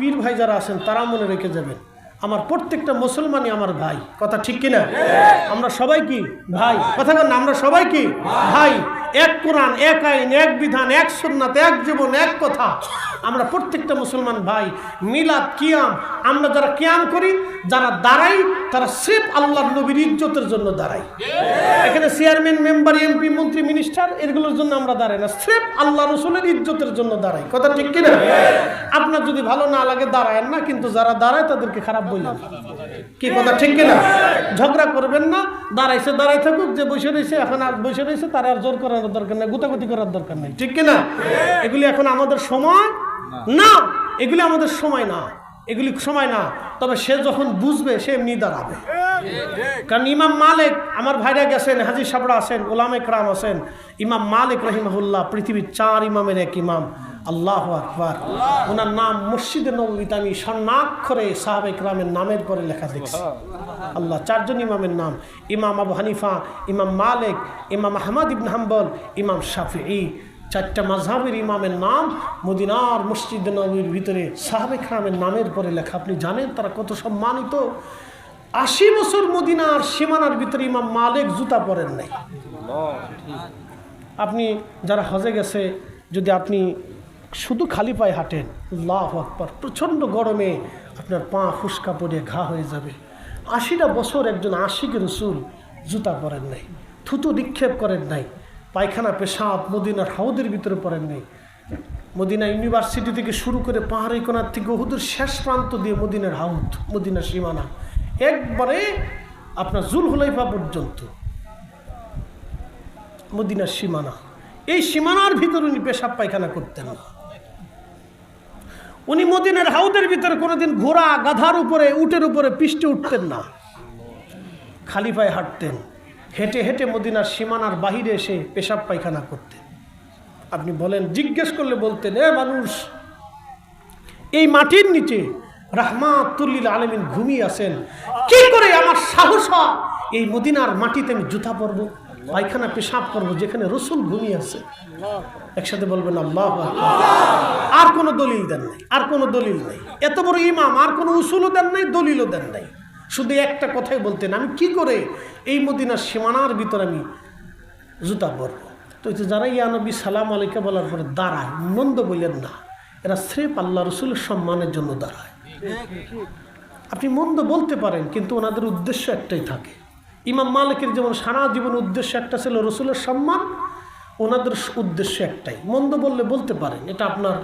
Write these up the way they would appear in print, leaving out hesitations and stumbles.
পীর ভাই যারা আছেন তারা মনে রেখে যাবেন, আমার প্রত্যেকটা মুসলমানই আমার ভাই। কথা ঠিক কিনা? আমরা সবাই কি ভাই? কথা বলেন, আমরা সবাই কি ভাই? এক কোরআন, এক আইন, এক বিধান, এক সুন্নাত, এক জীবন, এক কথা। আমরা প্রত্যেকটা মুসলমান ভাই। মিলাদ, কিয়াম, আমরা যারা কিয়াম করি, যারা দাঁড়াই, তারা সির্ফ আল্লাহর নবীর ইজ্জতের জন্য দাঁড়াই। এখানে চেয়ারম্যান, মেম্বার, এমপি, মন্ত্রী, মিনিস্টার এগুলোর জন্য আমরা দাঁড়াই না, সির্ফ আল্লাহ রসুলের ইজ্জতের জন্য দাঁড়াই। কথা ঠিক কিনা? আপনার যদি ভালো না লাগে দাঁড়ায়েন না, কিন্তু যারা দাঁড়ায় তাদেরকে খারাপ বললেন। কি কথা ঠিক কিনা? ঝগড়া করবেন না, দাঁড়াইছে দাঁড়াই থাকুক, যে বসে রয়েছে এখন আর বসে রয়েছে তার আর জোর করার দরকার নেই, গুতাগুতি করার দরকার নেই। ঠিক কিনা? এগুলি এখন আমাদের সময় না, এগুলি আমাদের সময় না, এগুলি সময় না। তবে সে যখন বুঝবে সে এমনি দাঁড়াবে। কারণ ইমাম মালিক, আমার ভাইরা গেছেন, হাজী সাবরা আছেন, ওলামা ইকরাম আছেন, ইমাম মালিক রাহিমাহুল্লাহ পৃথিবীর 4 ইমামের এক ইমাম। আল্লাহু আকবার। ওনার নাম মসজিদে নববীতে আমি স্বর্ণাক্ষরে সাহাবা ইকরামের নামের পরে লেখা দেখছি। আল্লাহ, 4 জন ইমামের নাম, ইমাম আবু হানিফা, ইমাম মালিক, ইমাম আহমদ ইবনে হাম্বল, ইমাম শাফিঈ। 4টা মাযহাবের ইমামের নাম মদিনার মসজিদে নববীর ভিতরে সাহাবা ইকরামের নামের পরে লেখা। আপনি জানেন তারা কত সম্মানিত? 80 বছর মদিনার সীমানার ভিতরে ইমাম মালিক জুতা পরেন নাই। আপনি যারা হজে গেছে, যদি আপনি শুধু খালি পায়ে হাঁটেন, আল্লাহু আকবার, প্রচণ্ড গরমে আপনার পা ফুসকা পড়ে ঘা হয়ে যাবে। 80টা বছর একজন আশিক রাসূল জুতা পরেন নাই, থুতু নিক্ষেপ করেন নাই, পায়খানা পেশাব মদিনার হাউদের ভিতরে পড়েন নাই। মদিনা ইউনিভার্সিটি থেকে শুরু করে পাহাড়ি কোনার থেকে উহুদের শেষ প্রান্ত দিয়ে মদিনার হাউদ, মদিনার সীমানা, একবারে আপনার জুলহুলাইফা পর্যন্ত মদিনার সীমানা। এই সীমানার ভিতরে উনি পেশাব পায়খানা করতেন না। উনি মদিনার হাউদের ভিতরে কোনোদিন ঘোড়া, গাধার উপরে, উটের উপরে পিষ্টে উঠতেন না, খালি পায়ে হাঁটতেন। হেঁটে হেঁটে মদিনার সীমানার বাহিরে এসে পেশাব পায়খানা করতেন। আপনি বলেন, জিজ্ঞেস করলে বলতেন, এ মানুষ, এই মাটির নিচে রাহমাতুল লিল আলামিন ঘুমিয়ে আছেন, কি করে আমার সাহস হয় এই মদিনার মাটিতে আমি জুতা পরবো, পায়খানা পেশাব করবো, যেখানে রসুল ঘুমিয়ে আছে? একসাথে বলবেন আল্লাহু আকবার। আর কোনো দলিল দেন নাই, আর কোনো দলিল নেই। এত বড় ইমাম, আর কোনো উসুলও দেন নাই, দলিলও দেন নাই। শুধু একটা কথাই বলতেন, আমি কি করে এই মদিনার সীমানার ভিতরে আমি জুতা পরবো? তো যারা ইয়া নবী সালাম আলাইকা বলার পরে দাঁড়ায়, মন্দ বললেন না, এরা স্রেফ আল্লাহ রসুলের সম্মানের জন্য দাঁড়ায়। আপনি মন্দ বলতে পারেন, কিন্তু ওনাদের উদ্দেশ্য একটাই থাকে। ইমাম মালিকের যেমন সারা জীবন উদ্দেশ্য একটা ছিল রসুলের সম্মান, ওনাদের উদ্দেশ্য একটাই। মন্দ বললে বলতে পারেন, এটা আপনার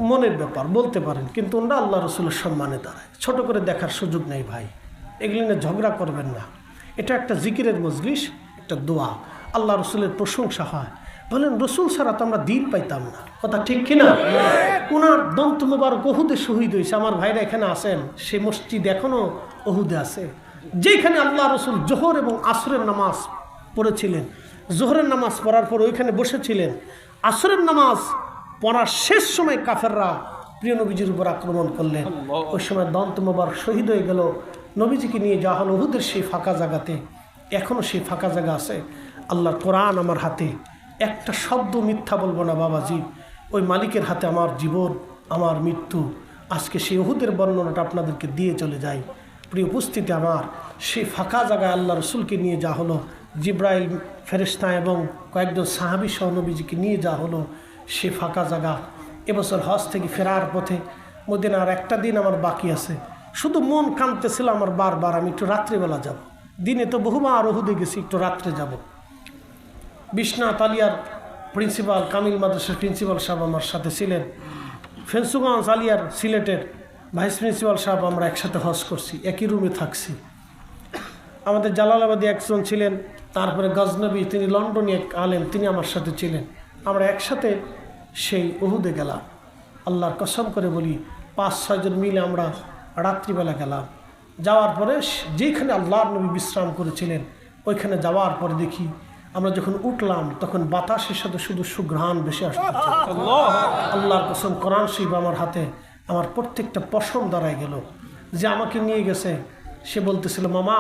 মনের ব্যাপার, বলতে পারেন, কিন্তু ওনারা আল্লাহ রসুলের সম্মানে দাঁড়ায়। ছোট করে দেখার সুযোগ নেই ভাই, এগুলি নিয়ে ঝগড়া করবেন না। এটা একটা জিকিরের মজলিস, একটা দোয়া, আল্লাহ রসুলের প্রশংসা হয়। বলেন, রসুল ছাড়া তো আমরা দিন পাইতাম না। কথা ঠিক কিনা? ওনার দন্ত মোবারক উহুদে শহীদ হয়েছে। আমার ভাইরা এখানে আছেন, সে মসজিদ এখনো উহুদে আছে, যেখানে আল্লাহ রসুল জোহর এবং আসরের নামাজ পড়েছিলেন। জোহরের নামাজ পড়ার পর ওইখানে বসেছিলেন। আসরের নামাজ পড়ার শেষ সময় কাফেররা প্রিয় নবীজির উপর আক্রমণ করলেন। ওই সময় দন্ত মোবারক শহীদ হয়ে গেল। নবীজিকে নিয়ে যাওয়া হলো উহুদের সেই ফাঁকা জায়গাতে। এখনও সেই ফাঁকা জায়গা আছে। আল্লাহর কোরআন আমার হাতে, একটা শব্দ মিথ্যা বলবো না বাবাজি। ওই মালিকের হাতে আমার জীবন, আমার মৃত্যু। আজকে সেই উহুদের বর্ণনাটা আপনাদেরকে দিয়ে চলে যাই। প্রিয় উপস্থিতি আমার, সেই ফাঁকা জায়গায় আল্লাহ রসুলকে নিয়ে যাওয়া হলো। জিব্রাইল ফেরেশতা এবং কয়েকজন সাহাবী সহ নবীজিকে নিয়ে যাওয়া হলো সে ফাঁকা জায়গা। এবছর হজ থেকে ফেরার পথে মদিনার একটা দিন আমার বাকি আছে। শুধু মন কাঁদতেছিল আমার বারবার, আমি একটু রাত্রিবেলা যাব। দিনে তো বহুবার উহুদে গেছি, একটু রাত্রে যাব। বিশ্বনাথ আলিয়ার প্রিন্সিপাল, কামিল মাদ্রাসার প্রিন্সিপাল সাহেব আমার সাথে ছিলেন। ফেন্সুগঞ্জ আলিয়ার সিলেটের ভাইস প্রিন্সিপাল সাহেব, আমরা একসাথে হজ করছি, একই রুমে থাকছি। আমাদের জালালাবাদী একজন ছিলেন, তারপরে গজনবী, তিনি লন্ডনে এক আলেম, তিনি আমার সাথে ছিলেন। আমরা একসাথে সেই উহুদে গেলাম। আল্লাহর কসম করে বলি, 5-6 জন মিলে আমরা রাত্রিবেলা গেলাম। যাওয়ার পরে যেখানে আল্লাহর নবী বিশ্রাম করেছিলেন, ওইখানে যাওয়ার পরে দেখি আমরা যখন উঠলাম তখন বাতাসের সাথে শুধু সুঘ্রাণ ভেসে আসছে। আল্লাহর কসম, কোরআন শরীফ আমার হাতে, আমার প্রত্যেকটা পশম দাঁড়ায় গেল। যে আমাকে নিয়ে গেছে সে বলতেছিল, মামা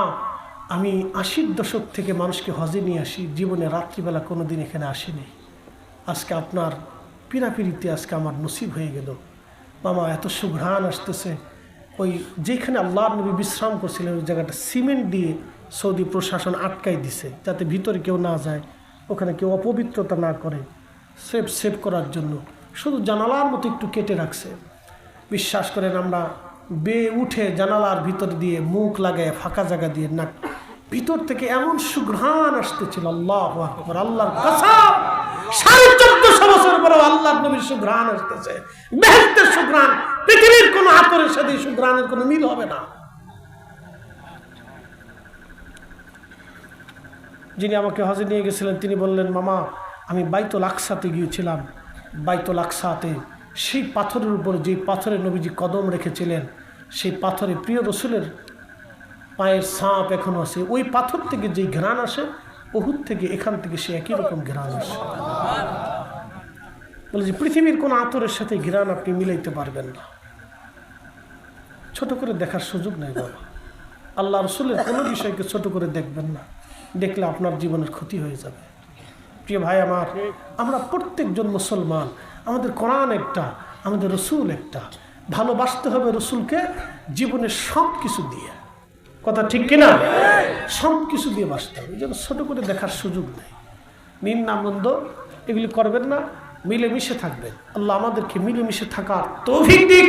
আমি 80-র দশক থেকে মানুষকে হজে নিয়ে আসি, জীবনে রাত্রিবেলা কোনো দিন এখানে আসিনি। আজকে আপনার পিড়াপিড়িতে আজকে আমার নসিব হয়ে গেল। মামা এত সুঘ্রাণ আসতেছে। ওই যেখানে আল্লাহর নবী বিশ্রাম করছিলেন ওই জায়গাটা সিমেন্ট দিয়ে সৌদি প্রশাসন আটকাই দিছে, যাতে ভিতরে কেউ না যায়, ওখানে কেউ অপবিত্রতা না করে, সেভ করার জন্য শুধু জানালার মতো একটু কেটে রাখছে। বিশ্বাস করেন আমরা বেয়ে উঠে জানালার ভিতর দিয়ে মুখ লাগায় ফাঁকা জায়গা দিয়ে নাক, ভিতর থেকে এমন সুঘ্রাণ আসতেছিল, আল্লাহু আকবার, আল্লাহর কসম 1450 বছর পরে আল্লাহর নবীর সুঘ্রাণ আসতেছে, বেহেশতের সুঘ্রাণ। পৃথিবীর কোন আতরের সাথে সুঘ্রাণের কোনো মিল হবে না। যিনি আমাকে হজে নিয়ে গেছিলেন তিনি বললেন, মামা আমি বাইতুল আকসাতে গিয়েছিলাম। বাইতুল আকসাতে সেই পাথরের উপর যে পাথরে নবীজি কদম রেখেছিলেন, সেই পাথরে প্রিয় রসুলের পায়ের ছাপ এখনো আছে। ওই পাথর থেকে যেই ঘ্রাণ আসে, উহুদ থেকে এখান থেকে সে একই রকম ঘ্রাণ আসে। বলে যে পৃথিবীর কোন আতরের সাথে ঘ্রাণ আপনি মিলাইতে পারবেন না। ছোট করে দেখার সুযোগ নেই বাবা। আল্লাহ রসুলের কোনো বিষয়কে ছোট করে দেখবেন না, দেখলে আপনার জীবনের ক্ষতি হয়ে যাবে। প্রিয় ভাই আমার, আমরা প্রত্যেকজন মুসলমান, আমাদের কোরআন একটা, আমাদের রসুল একটা। ভালোবাসতে হবে রসুলকে জীবনের সব কিছু দিয়ে, কথা ঠিক কিনা? সব কিছু দিয়ে বাসতে হবে, যেন ছোট করে দেখার সুযোগ নেই। নিম্নানন্দ এগুলি করবেন না, মিলেমিশে থাকবেন। আল্লাহ আমাদেরকে মিলেমিশে থাকার তৌফিক দিক।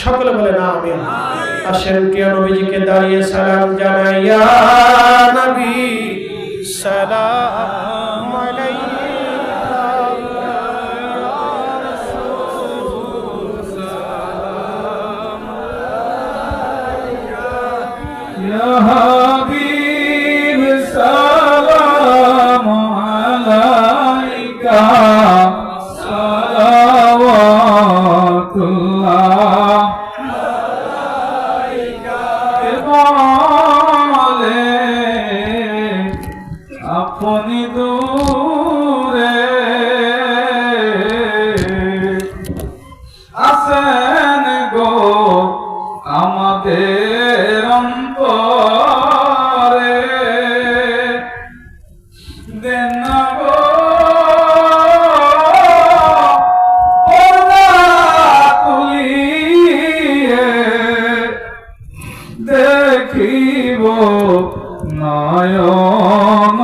সকলে বলেন আমিন। আসেন প্রিয় নবীজিকে দাঁড়িয়ে সালাম জানাই, ইয়া নবী সালাম আলাইকা ইয়া হাবিব সালাম আলাইকা সালাওয়াতুল্লাহ আলাইকা। বলে আপনি দূরে আসেন গো আমাদের অন্তরে, দেন না গো পর্দা তুলিয়ে, দেখিব নয়ন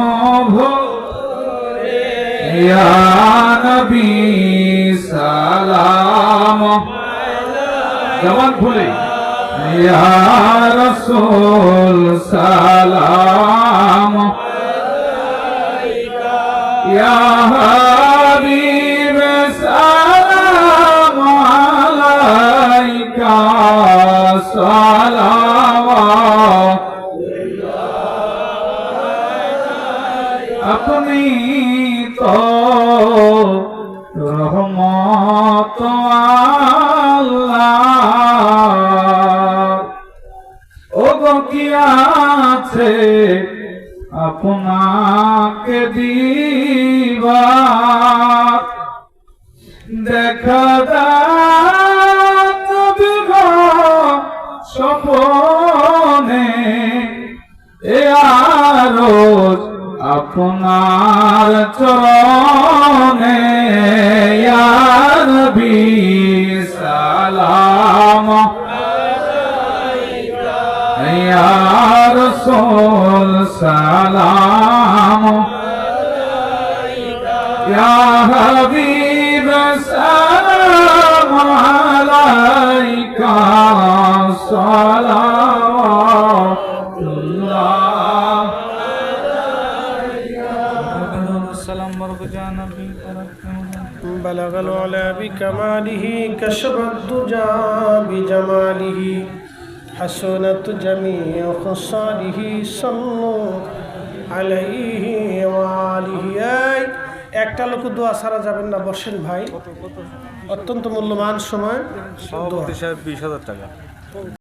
ভরে। ইয়া নবী সালাম জবান খুলে, ইয়া রাসূল সালাম আলাইকা, ইয়া হাবিব সালাম আলাইকা সালাওয়াতুল্লাহ। আপনি তো রহমত আল্লাহ, ও গো কি আছে আপনাকে দিবা, দেখা নবী গো স্বপনে, এ আরজ আপনার চরণে, ইয়া নবী সালাম আলাইকা, ইয়া রাসূল সালাম আলাইকা, ইয়া হাবিব সালাম আলাইকা সালাওয়াতুল্লাহ। بلغ العلا بكماله كشف الدجى بجماله حسنت جميع خصاله صلوا عليه وآله। একটা লোক দোয়া ছাড়া যাবেন না, বসেন ভাই, অত্যন্ত মূল্যবান সময়। 20,000 টাকা।